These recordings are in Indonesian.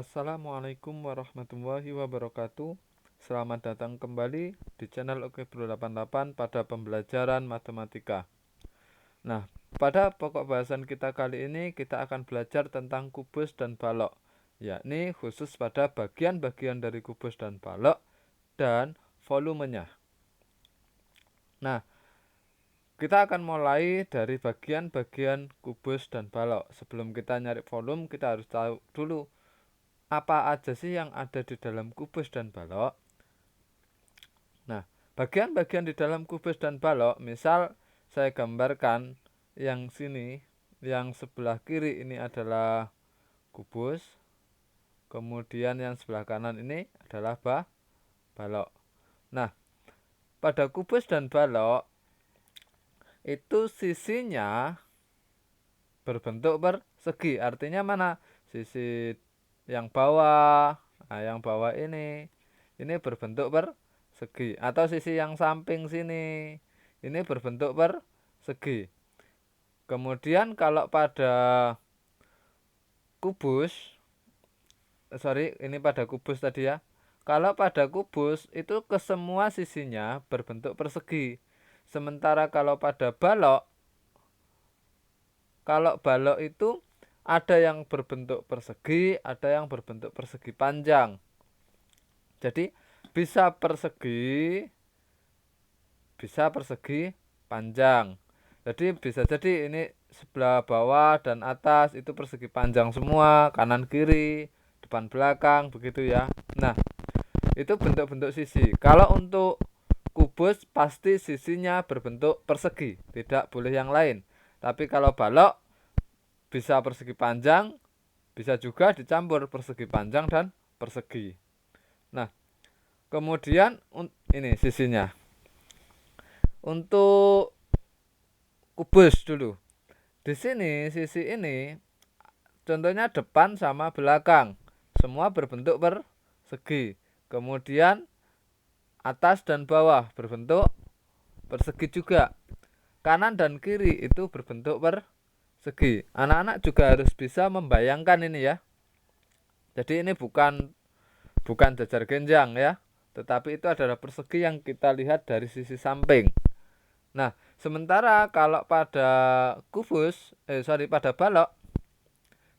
Assalamualaikum warahmatullahi wabarakatuh. Selamat datang kembali di channel Oke Bro 88 pada pembelajaran matematika. Nah, pada pokok bahasan kita kali ini kita akan belajar tentang kubus dan balok, yakni khusus pada bagian-bagian dari kubus dan balok dan volumenya. Nah, kita akan mulai dari bagian-bagian kubus dan balok. Sebelum kita nyari volume, kita harus tahu dulu apa aja sih yang ada di dalam kubus dan balok. Nah, bagian-bagian di dalam kubus dan balok, misal saya gambarkan yang sini, yang sebelah kiri ini adalah kubus, kemudian yang sebelah kanan ini adalah balok. Nah, pada kubus dan balok itu sisinya berbentuk persegi. Artinya mana? Sisi yang bawah, yang bawah ini berbentuk persegi, atau sisi yang samping sini ini berbentuk persegi. Kemudian kalau pada kubus, ini pada kubus tadi ya. Kalau pada kubus itu kesemua sisinya berbentuk persegi. Sementara kalau pada balok, itu ada yang berbentuk persegi, ada yang berbentuk persegi panjang. Jadi bisa persegi panjang. Jadi bisa jadi ini sebelah bawah dan atas itu persegi panjang semua, kanan kiri, depan belakang, begitu ya. Nah, itu bentuk-bentuk sisi. Kalau untuk kubus pasti sisinya berbentuk persegi, tidak boleh yang lain. Tapi kalau balok bisa persegi panjang, bisa juga dicampur persegi panjang dan persegi. Nah, kemudian ini sisinya. Untuk kubus dulu. Di sini sisi ini contohnya depan sama belakang, semua berbentuk persegi. Kemudian atas dan bawah berbentuk persegi juga. Kanan dan kiri itu berbentuk persegi. Anak-anak juga harus bisa membayangkan ini ya. Jadi ini bukan jajar genjang ya, tetapi itu adalah persegi yang kita lihat dari sisi samping. Nah, sementara kalau pada pada balok,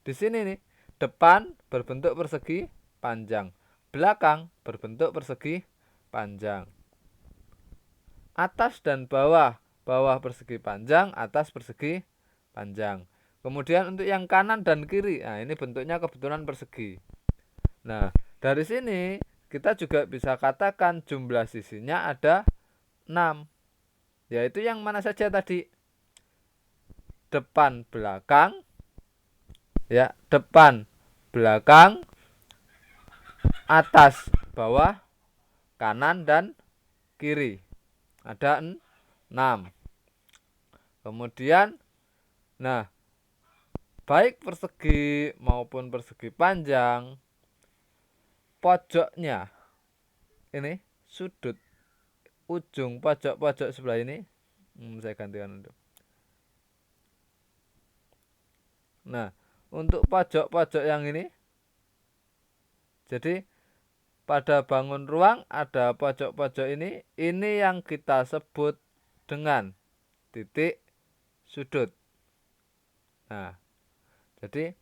di sini nih, depan berbentuk persegi panjang, belakang berbentuk persegi panjang, atas dan bawah persegi panjang, atas persegi panjang. Kemudian untuk yang kanan dan kiri, nah ini bentuknya kebetulan persegi. Nah, dari sini kita juga bisa katakan jumlah sisinya ada 6. Yaitu yang mana saja tadi? Depan belakang. Ya, depan belakang, atas bawah, kanan dan kiri. Ada 6. Kemudian baik persegi maupun persegi panjang, pojoknya ini sudut ujung pojok sebelah ini saya gantikan dulu. Nah, untuk pojok yang ini, jadi pada bangun ruang ada pojok ini yang kita sebut dengan titik sudut. Nah, jadi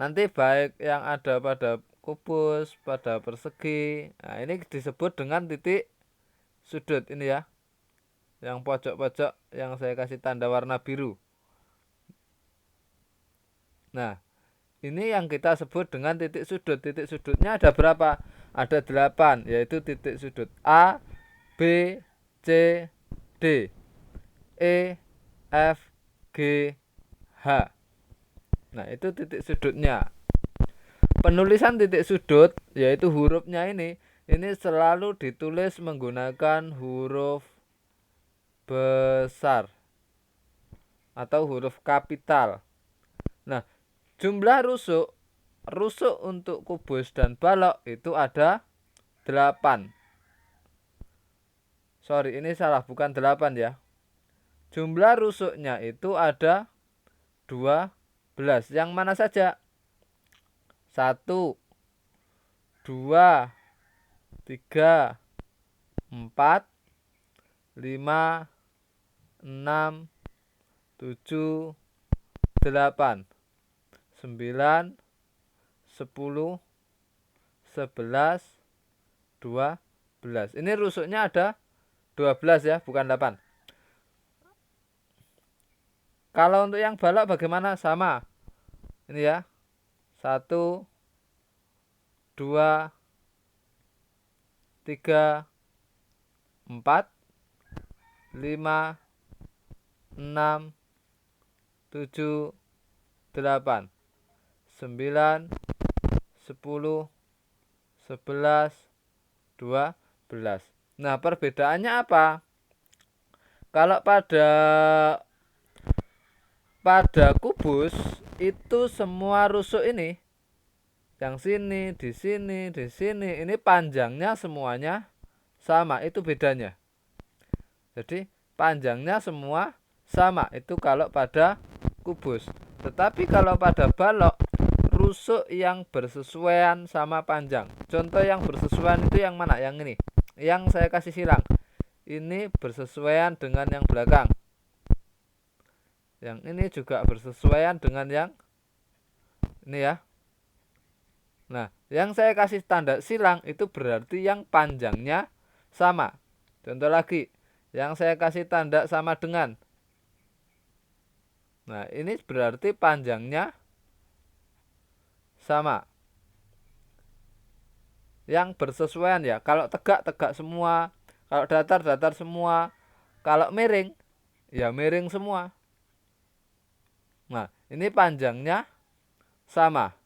nanti baik yang ada pada kubus, pada persegi, nah ini disebut dengan titik sudut ini ya. Yang pojok yang saya kasih tanda warna biru. Nah, ini yang kita sebut dengan titik sudut. Titik sudutnya ada berapa? Ada 8, yaitu titik sudut A, B, C, D, E, F, G, H. Nah, itu titik sudutnya. Penulisan titik sudut, yaitu hurufnya ini selalu ditulis menggunakan huruf besar atau huruf kapital. Nah, jumlah rusuk untuk kubus dan balok itu ada 8. Ini salah, bukan 8 ya. Jumlah rusuknya itu ada 12. Yang mana saja? 1, 2, 3, 4, 5, 6, 7, 8, 9, 10, 11, 12. Ini rusuknya ada 12 ya, bukan 8. Kalau untuk yang balok bagaimana? Sama. Ini ya. 1, 2, 3, 4, 5, 6, 7, 8, 9, 10, 11, 12. Nah, perbedaannya apa? Kalau pada kubus itu semua rusuk ini, yang sini, di sini, di sini, ini panjangnya semuanya sama, itu bedanya. Jadi panjangnya semua sama, itu kalau pada kubus. Tetapi kalau pada balok, rusuk yang bersesuaian sama panjang. Contoh yang bersesuaian itu yang mana? Yang ini, yang saya kasih silang. Ini bersesuaian dengan yang belakang. Yang ini juga bersesuaian dengan yang ini ya. Nah, yang saya kasih tanda silang itu berarti yang panjangnya sama. Contoh lagi, yang saya kasih tanda sama dengan. Nah, ini berarti panjangnya sama. Yang bersesuaian ya. Kalau tegak, tegak semua. Kalau datar, datar semua. Kalau miring, ya miring semua. Nah, ini panjangnya sama.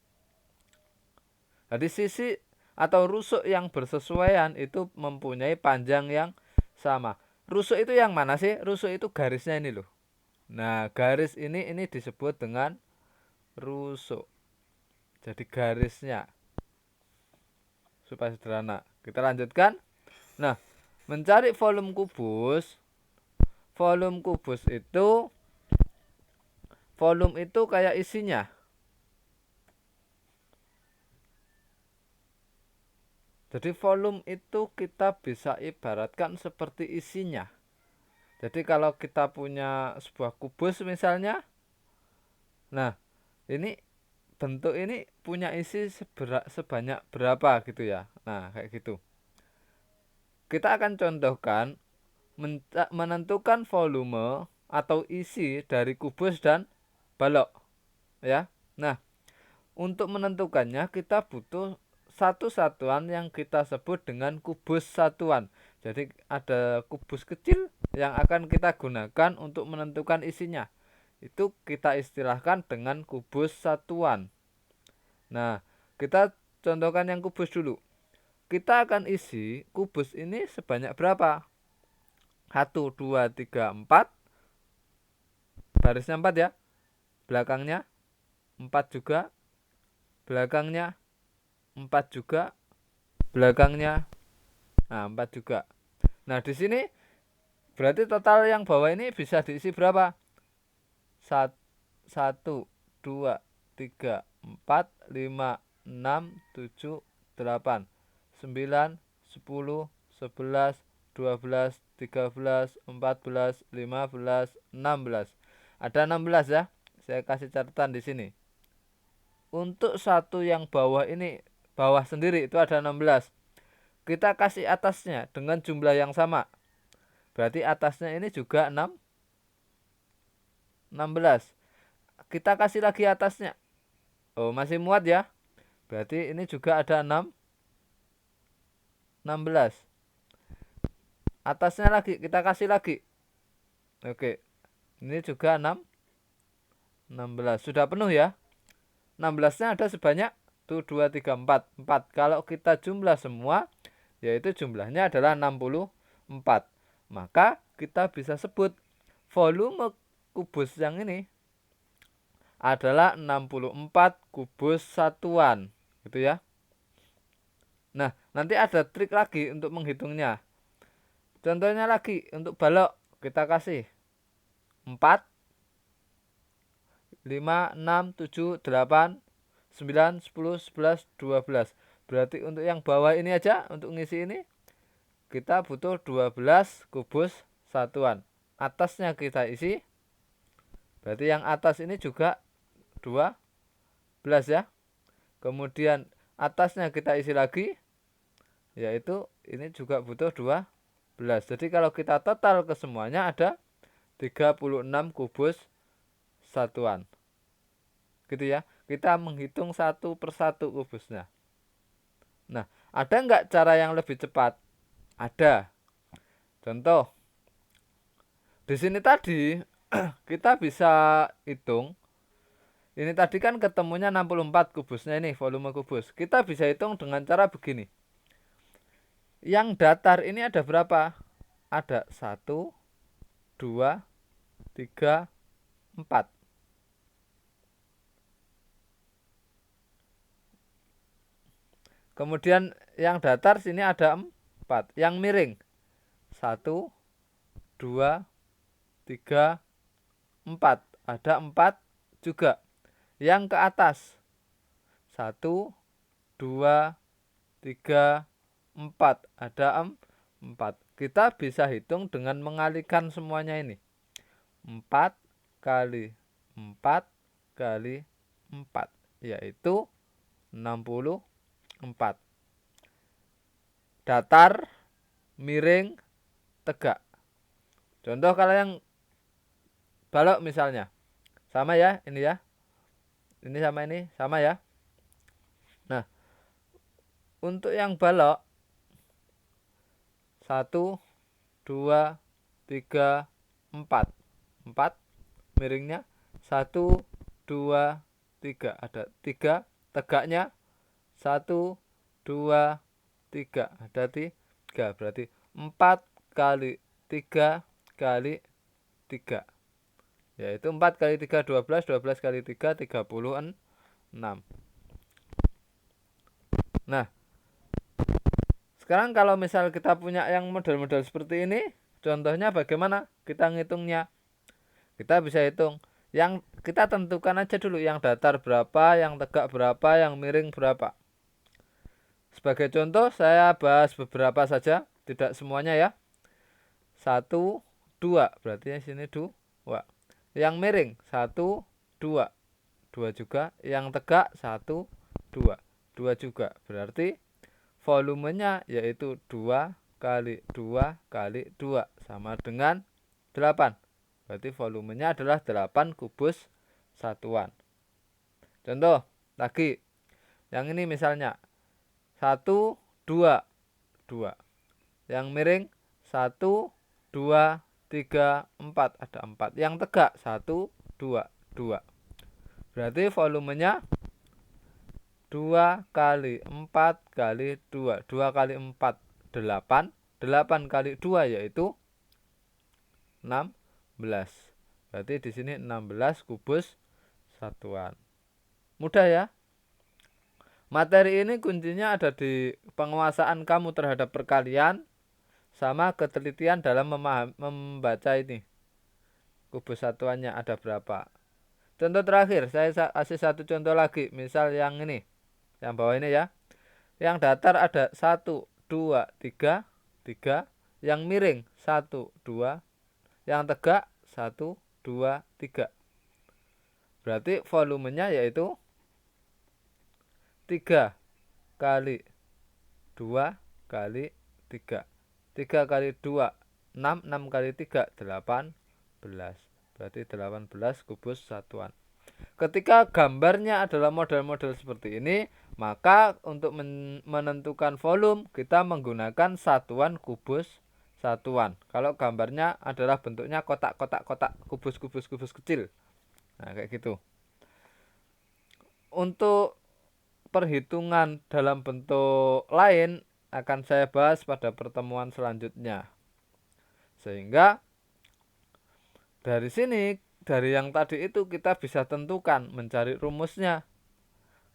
Jadi sisi atau rusuk yang bersesuaian itu mempunyai panjang yang sama. Rusuk itu yang mana sih? Rusuk itu garisnya ini loh. Nah, garis ini disebut dengan rusuk. Jadi garisnya. Supaya sederhana. Kita lanjutkan. Nah, mencari volume kubus. Volume kubus itu kayak isinya. Jadi volume itu kita bisa ibaratkan seperti isinya. Jadi kalau kita punya sebuah kubus misalnya, nah ini bentuk ini punya isi sebanyak berapa gitu ya. Nah kayak gitu. Kita akan contohkan menentukan volume atau isi dari kubus dan balok ya. Nah, untuk menentukannya kita butuh satu satuan yang kita sebut dengan kubus satuan. Jadi ada kubus kecil yang akan kita gunakan untuk menentukan isinya. Itu kita istilahkan dengan kubus satuan. Nah, kita contohkan yang kubus dulu. Kita akan isi kubus ini sebanyak berapa? 1, 2, 3, 4. Barisnya 4 ya. Belakangnya 4 juga. Belakangnya 4 juga. Belakangnya 4 juga. Nah, di sini berarti total yang bawah ini bisa diisi berapa? 1, 2, 3, 4, 5, 6, 7, 8, 9, 10, 11, 12, 13, 14, 15, 16. Ada 16 ya. Saya kasih catatan di sini. Untuk satu yang bawah ini, bawah sendiri itu ada 16. Kita kasih atasnya dengan jumlah yang sama. Berarti atasnya ini juga 16. Kita kasih lagi atasnya. Oh, masih muat ya. Berarti ini juga ada 16. Atasnya lagi kita kasih lagi. Oke. Ini juga 16. Sudah penuh ya. 16-nya ada sebanyak 1, 2, 3, 4. 4. Kalau kita jumlah semua, yaitu jumlahnya adalah 64. Maka kita bisa sebut volume kubus yang ini adalah 64 kubus satuan. Gitu ya. Nah, nanti ada trik lagi untuk menghitungnya. Contohnya lagi untuk balok kita kasih 4, 5, 6, 7, 8, 9, 10, 11, 12. Berarti untuk yang bawah ini aja, untuk ngisi ini kita butuh 12 kubus satuan. Atasnya kita isi, berarti yang atas ini juga 12 ya. Kemudian atasnya kita isi lagi, yaitu ini juga butuh 12. Jadi kalau kita total ke semuanya ada 36 kubus satuan. Gitu ya. Kita menghitung satu persatu kubusnya. Nah, ada nggak cara yang lebih cepat? Ada. Contoh, di sini tadi kita bisa hitung. Ini tadi kan ketemunya 64 kubusnya ini, volume kubus. Kita bisa hitung dengan cara begini. Yang datar ini ada berapa? Ada 1, 2, 3, 4. Kemudian yang datar sini ada 4. Yang miring 1, 2, 3, 4. Ada 4 juga. Yang ke atas 1, 2, 3, 4. Ada 4. Kita bisa hitung dengan mengalikan semuanya ini. 4 kali 4 kali 4, yaitu 64. Datar, miring, tegak. Contoh kalau yang balok misalnya. Sama ya, ini ya. Ini sama ini, sama ya. Nah, untuk yang balok 1, 2, 3, 4. 4 miringnya 1, 2, 3. Ada 3 tegaknya 1, 2, 3. Ada 3. Berarti 4 kali 3 kali 3. Yaitu 4 kali 3, 12. 12 kali 3, 36. Nah, sekarang kalau misal kita punya yang model-model seperti ini, contohnya bagaimana kita ngitungnya? Kita bisa hitung. Yang kita tentukan aja dulu yang datar berapa, yang tegak berapa, yang miring berapa. Sebagai contoh saya bahas beberapa saja, tidak semuanya ya. 1, 2, berarti di sini 2. Yang miring 1, 2. 2 juga. Yang tegak 1, 2. 2 juga. Berarti volumenya yaitu 2 kali 2 kali 2 sama dengan 8. Berarti volumenya adalah 8 kubus satuan. Contoh lagi. Yang ini misalnya 1, 2, 2. Yang miring 1, 2, 3, 4. Ada 4. Yang tegak 1, 2, 2. Berarti volumenya 2 kali 4 kali 2. 2 kali 4, 8. 8 kali 2 yaitu 16. Berarti di sini 16 kubus satuan. Mudah ya? Materi ini kuncinya ada di penguasaan kamu terhadap perkalian sama ketelitian dalam membaca ini. Kubus satuannya ada berapa. Contoh terakhir, saya kasih satu contoh lagi. Misal yang ini, yang bawah ini ya. Yang datar ada 1, 2, 3, 3. Yang miring 1, 2. Yang tegak 1, 2, 3. Berarti volumenya yaitu 3 kali 2 kali 3. 3 kali 2, 6. 6 kali 3, 18. Berarti 18 kubus satuan. Ketika gambarnya adalah model-model seperti ini, maka untuk menentukan volume kita menggunakan satuan kubus satuan. Kalau gambarnya adalah bentuknya kotak-kotak-kotak, kubus-kubus-kubus kecil. Nah, kayak gitu. Untuk perhitungan dalam bentuk lain akan saya bahas pada pertemuan selanjutnya. Sehingga dari sini, dari yang tadi itu kita bisa tentukan, mencari rumusnya.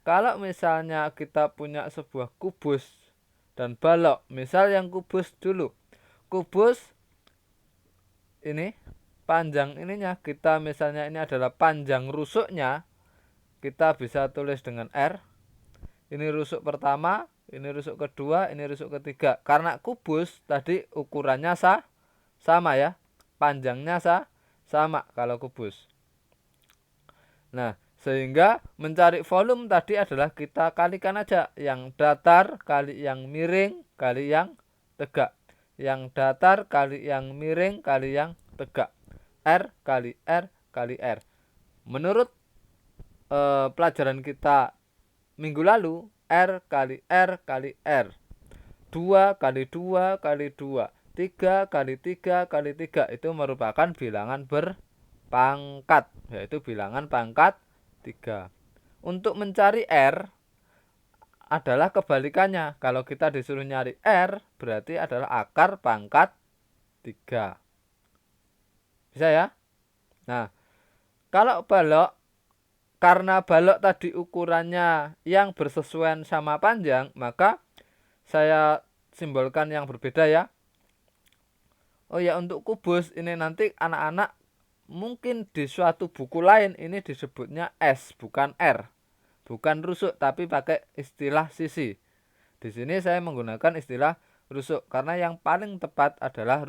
Kalau misalnya kita punya sebuah kubus dan balok, misal yang kubus dulu. Kubus ini panjang ininya, kita misalnya ini adalah panjang rusuknya, kita bisa tulis dengan R. Ini rusuk pertama, ini rusuk kedua, ini rusuk ketiga. Karena kubus tadi ukurannya sama ya. Panjangnya sama kalau kubus. Nah, sehingga mencari volume tadi adalah kita kalikan aja. Yang datar kali yang miring kali yang tegak. Yang datar kali yang miring kali yang tegak. R kali R kali R. Menurut pelajaran kita minggu lalu, R kali R kali R. 2 kali 2 kali 2. 3 kali 3 kali 3 itu merupakan bilangan berpangkat, yaitu bilangan pangkat 3. Untuk mencari R adalah kebalikannya. Kalau kita disuruh nyari R, berarti adalah akar pangkat 3. Bisa ya? Nah, kalau balok, karena balok tadi ukurannya yang bersesuaian sama panjang, maka saya simbolkan yang berbeda ya. Oh ya, untuk kubus ini nanti anak-anak mungkin di suatu buku lain ini disebutnya S bukan R. Bukan rusuk tapi pakai istilah sisi. Di sini saya menggunakan istilah rusuk karena yang paling tepat adalah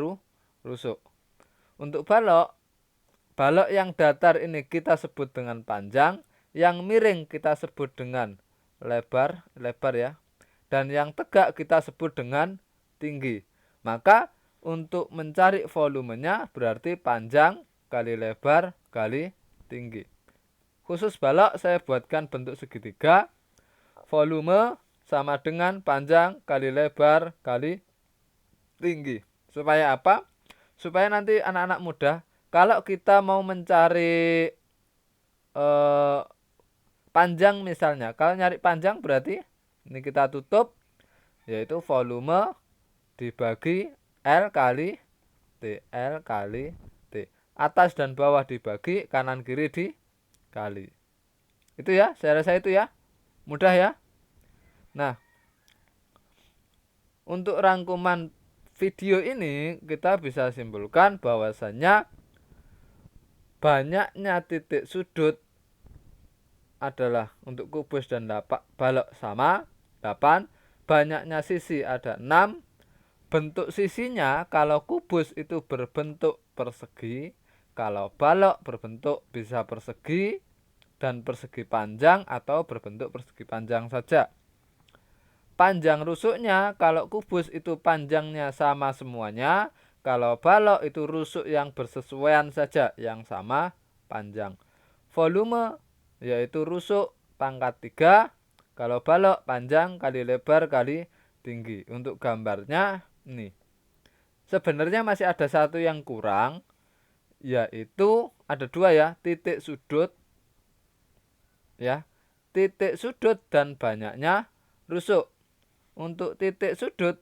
rusuk. Untuk balok yang datar ini kita sebut dengan panjang, yang miring kita sebut dengan lebar ya. Dan yang tegak kita sebut dengan tinggi. Maka untuk mencari volumenya berarti panjang kali lebar kali tinggi. Khusus balok saya buatkan bentuk segitiga. Volume sama dengan panjang kali lebar kali tinggi. Supaya apa? Supaya nanti anak-anak muda kalau kita mau mencari panjang misalnya. Kalau nyari panjang berarti ini kita tutup, yaitu volume dibagi L kali T. L kali T. Atas dan bawah dibagi, kanan kiri dikali. Itu ya, saya rasa itu ya. Mudah ya. Nah, untuk rangkuman video ini kita bisa simpulkan bahwasannya banyaknya titik sudut adalah untuk kubus dan balok sama 8. Banyaknya sisi ada 6. Bentuk sisinya kalau kubus itu berbentuk persegi, kalau balok berbentuk bisa persegi dan persegi panjang atau berbentuk persegi panjang saja. Panjang rusuknya kalau kubus itu panjangnya sama semuanya, kalau balok itu rusuk yang bersesuaian saja yang sama panjang. Volume yaitu rusuk pangkat 3, kalau balok panjang kali lebar kali tinggi. Untuk gambarnya ini. Sebenarnya masih ada satu yang kurang, yaitu ada 2 ya, titik sudut ya. Titik sudut dan banyaknya rusuk. Untuk titik sudut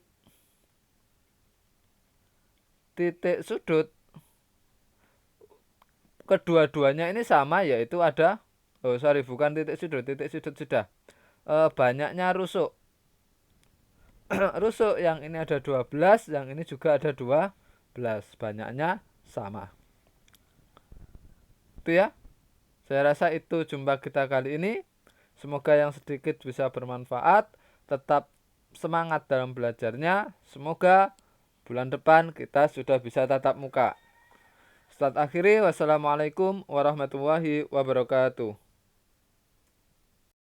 kedua-duanya ini sama, yaitu ada bukan titik sudut sudah. Banyaknya rusuk. Rusuk yang ini ada 12, yang ini juga ada 12. Banyaknya sama. Itu ya. Saya rasa itu jumpa kita kali ini. Semoga yang sedikit bisa bermanfaat. Tetap semangat dalam belajarnya. Semoga bulan depan kita sudah bisa tatap muka. Ustadz akhiri, wassalamualaikum warahmatullahi wabarakatuh.